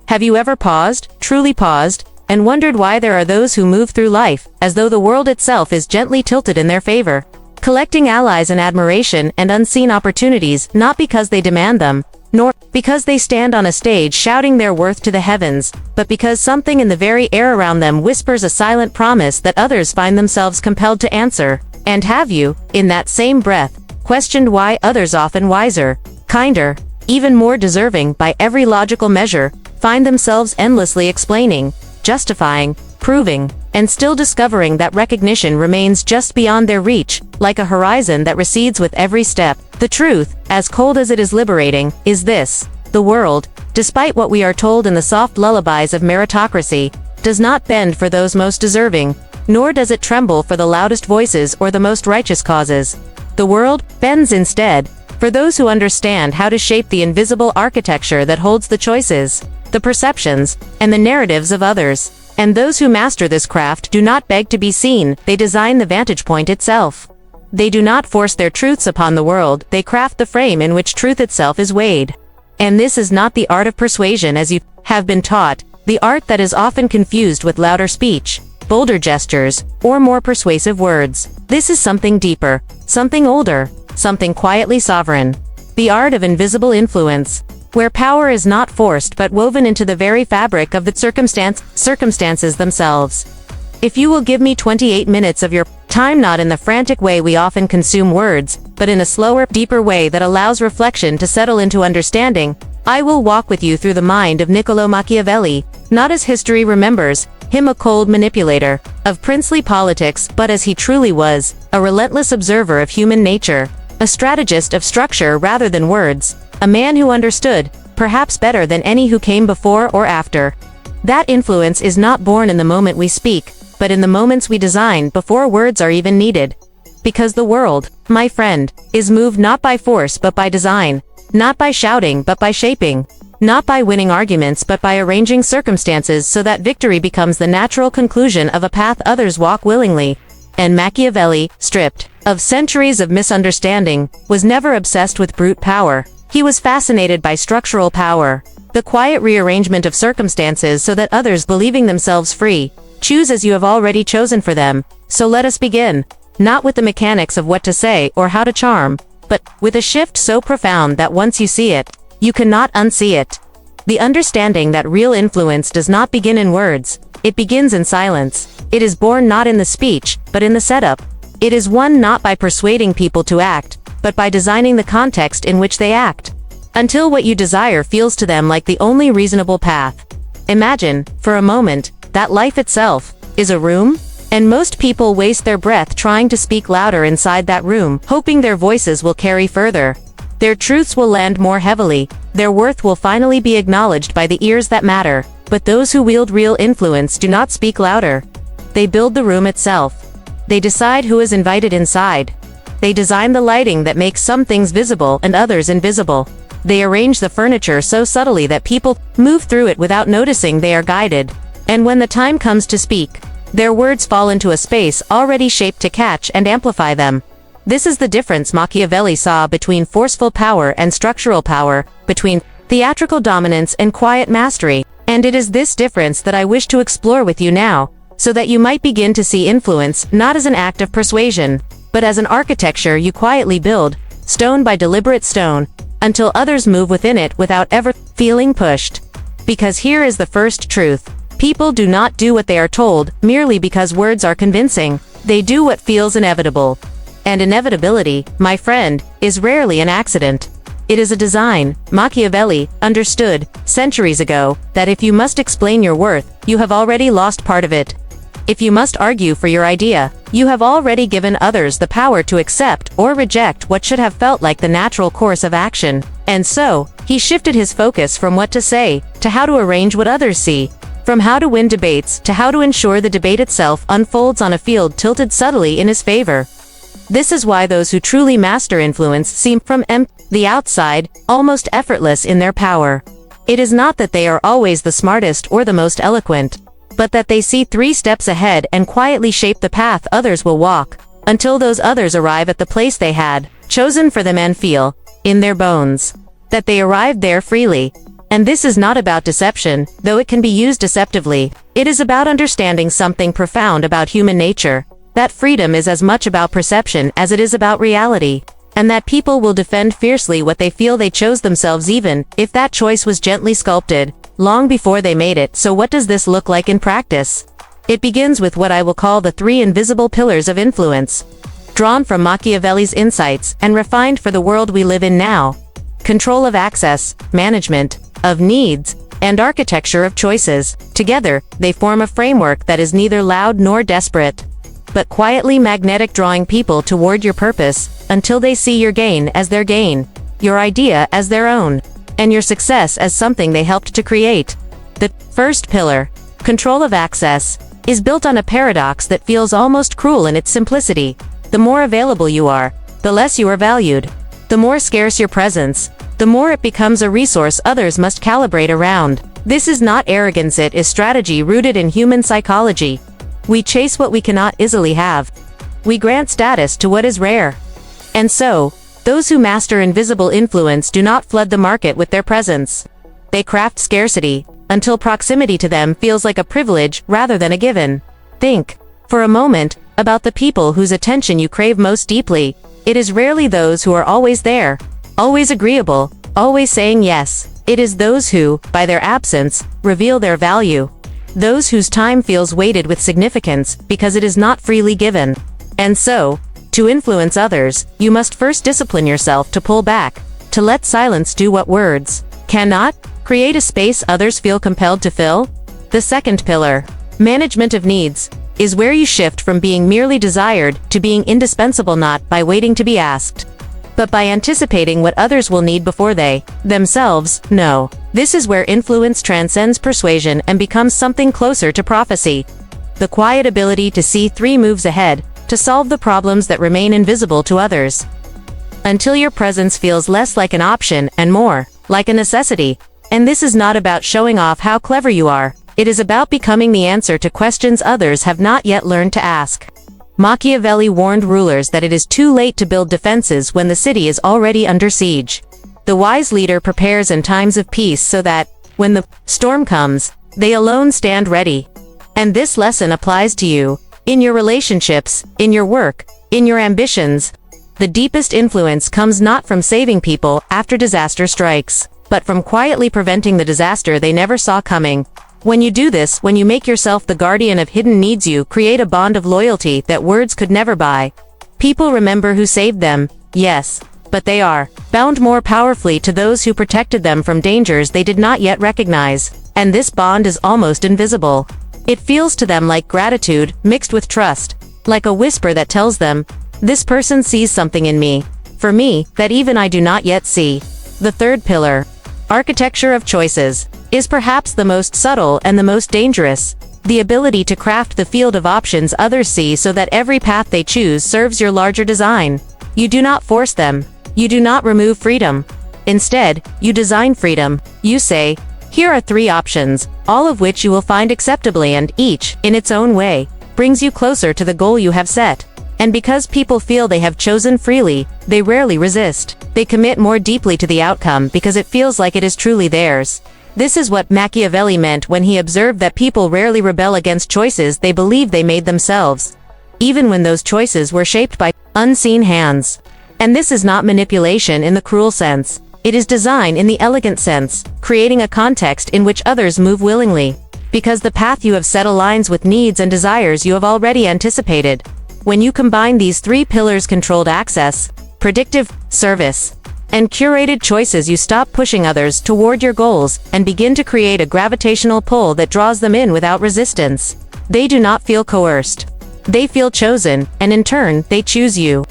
Have you ever paused, truly paused, and wondered why there are those who move through life, as though the world itself is gently tilted in their favor, collecting allies and admiration and unseen opportunities, not because they demand them, nor because they stand on a stage shouting their worth to the heavens, but because something in the very air around them whispers a silent promise that others find themselves compelled to answer? And have you, in that same breath, questioned why others often wiser, kinder, even more deserving by every logical measure, find themselves endlessly explaining, justifying, proving, and still discovering that recognition remains just beyond their reach, like a horizon that recedes with every step? The truth, as cold as it is liberating, is this: the world, despite what we are told in the soft lullabies of meritocracy, does not bend for those most deserving, nor does it tremble for the loudest voices or the most righteous causes. The world bends instead for those who understand how to shape the invisible architecture that holds the choices, the perceptions, and the narratives of others. And those who master this craft do not beg to be seen, they design the vantage point itself. They do not force their truths upon the world, they craft the frame in which truth itself is weighed. And this is not the art of persuasion as you have been taught, the art that is often confused with louder speech, bolder gestures, or more persuasive words. This is something deeper, something older, something quietly sovereign. The art of invisible influence, where power is not forced but woven into the very fabric of the circumstances themselves. If you will give me 28 minutes of your time, not in the frantic way we often consume words, but in a slower, deeper way that allows reflection to settle into understanding, I will walk with you through the mind of Niccolo Machiavelli, not as history remembers him, a cold manipulator of princely politics, but as he truly was, a relentless observer of human nature, a strategist of structure rather than words, a man who understood, perhaps better than any who came before or after. That influence is not born in the moment we speak, but in the moments we design before words are even needed. Because the world, my friend, is moved not by force but by design, not by shouting but by shaping, not by winning arguments but by arranging circumstances so that victory becomes the natural conclusion of a path others walk willingly. And Machiavelli, stripped of centuries of misunderstanding, was never obsessed with brute power. He was fascinated by structural power, the quiet rearrangement of circumstances so that others, believing themselves free, choose as you have already chosen for them. So let us begin, not with the mechanics of what to say or how to charm, but with a shift so profound that once you see it, you cannot unsee it. The understanding that real influence does not begin in words, it begins in silence. It is born not in the speech, but in the setup. It is won not by persuading people to act, but by designing the context in which they act, until what you desire feels to them like the only reasonable path. Imagine, for a moment, that life itself is a room, and most people waste their breath trying to speak louder inside that room, hoping their voices will carry further. Their truths will land more heavily, their worth will finally be acknowledged by the ears that matter. But those who wield real influence do not speak louder. They build the room itself. They decide who is invited inside. They design the lighting that makes some things visible and others invisible. They arrange the furniture so subtly that people move through it without noticing they are guided. And when the time comes to speak, their words fall into a space already shaped to catch and amplify them. This is the difference Machiavelli saw between forceful power and structural power, between theatrical dominance and quiet mastery. And it is this difference that I wish to explore with you now, so that you might begin to see influence not as an act of persuasion, but as an architecture you quietly build, stone by deliberate stone, until others move within it without ever feeling pushed. Because here is the first truth. People do not do what they are told merely because words are convincing. They do what feels inevitable. And inevitability, my friend, is rarely an accident. It is a design. Machiavelli understood, centuries ago, that if you must explain your worth, you have already lost part of it. If you must argue for your idea, you have already given others the power to accept or reject what should have felt like the natural course of action. And so, he shifted his focus from what to say, to how to arrange what others see. From how to win debates, to how to ensure the debate itself unfolds on a field tilted subtly in his favor. This is why those who truly master influence seem from the outside, almost effortless in their power. It is not that they are always the smartest or the most eloquent, but that they see 3 steps ahead and quietly shape the path others will walk, until those others arrive at the place they had chosen for them and feel, in their bones, that they arrived there freely. And this is not about deception, though it can be used deceptively. It is about understanding something profound about human nature, that freedom is as much about perception as it is about reality, and that people will defend fiercely what they feel they chose themselves even if that choice was gently sculpted, long before they made it. So what does this look like in practice? It begins with what I will call the 3 invisible pillars of influence, drawn from Machiavelli's insights and refined for the world we live in now. Control of access, management of needs, and architecture of choices. Together, they form a framework that is neither loud nor desperate, but quietly magnetic, drawing people toward your purpose until they see your gain as their gain, your idea as their own, and your success as something they helped to create. The first pillar, control of access, is built on a paradox that feels almost cruel in its simplicity. The more available you are, the less you are valued. The more scarce your presence, the more it becomes a resource others must calibrate around. This is not arrogance, it is strategy rooted in human psychology. We chase what we cannot easily have. We grant status to what is rare. And so, those who master invisible influence do not flood the market with their presence. They craft scarcity, until proximity to them feels like a privilege rather than a given. Think, for a moment, about the people whose attention you crave most deeply. It is rarely those who are always there, always agreeable, always saying yes. It is those who, by their absence, reveal their value. Those whose time feels weighted with significance because it is not freely given. And so, to influence others, you must first discipline yourself to pull back, to let silence do what words cannot. Create a space others feel compelled to fill. The second pillar, management of needs, is where you shift from being merely desired to being indispensable, not by waiting to be asked, but by anticipating what others will need before they, themselves, know. This is where influence transcends persuasion and becomes something closer to prophecy. The quiet ability to see 3 moves ahead, to solve the problems that remain invisible to others. Until your presence feels less like an option and more like a necessity. And this is not about showing off how clever you are. It is about becoming the answer to questions others have not yet learned to ask. Machiavelli warned rulers that it is too late to build defenses when the city is already under siege. The wise leader prepares in times of peace so that, when the storm comes, they alone stand ready. And this lesson applies to you, in your relationships, in your work, in your ambitions. The deepest influence comes not from saving people after disaster strikes, but from quietly preventing the disaster they never saw coming. When you do this, when you make yourself the guardian of hidden needs, you create a bond of loyalty that words could never buy. People remember who saved them, yes, but they are bound more powerfully to those who protected them from dangers they did not yet recognize, and this bond is almost invisible. It feels to them like gratitude mixed with trust, like a whisper that tells them, this person sees something in me, for me, that even I do not yet see. The third pillar, architecture of choices, is perhaps the most subtle and the most dangerous. The ability to craft the field of options others see so that every path they choose serves your larger design. You do not force them. You do not remove freedom. Instead, you design freedom. You say, here are 3 options, all of which you will find acceptably, and each, in its own way, brings you closer to the goal you have set. And because people feel they have chosen freely, they rarely resist. They commit more deeply to the outcome because it feels like it is truly theirs. This is what Machiavelli meant when he observed that people rarely rebel against choices they believe they made themselves, even when those choices were shaped by unseen hands. And this is not manipulation in the cruel sense. It is design in the elegant sense, creating a context in which others move willingly, because the path you have set aligns with needs and desires you have already anticipated. When you combine these 3 pillars, controlled access, predictive service, and curated choices, you stop pushing others toward your goals and begin to create a gravitational pull that draws them in without resistance. They do not feel coerced. They feel chosen, and in turn, they choose you.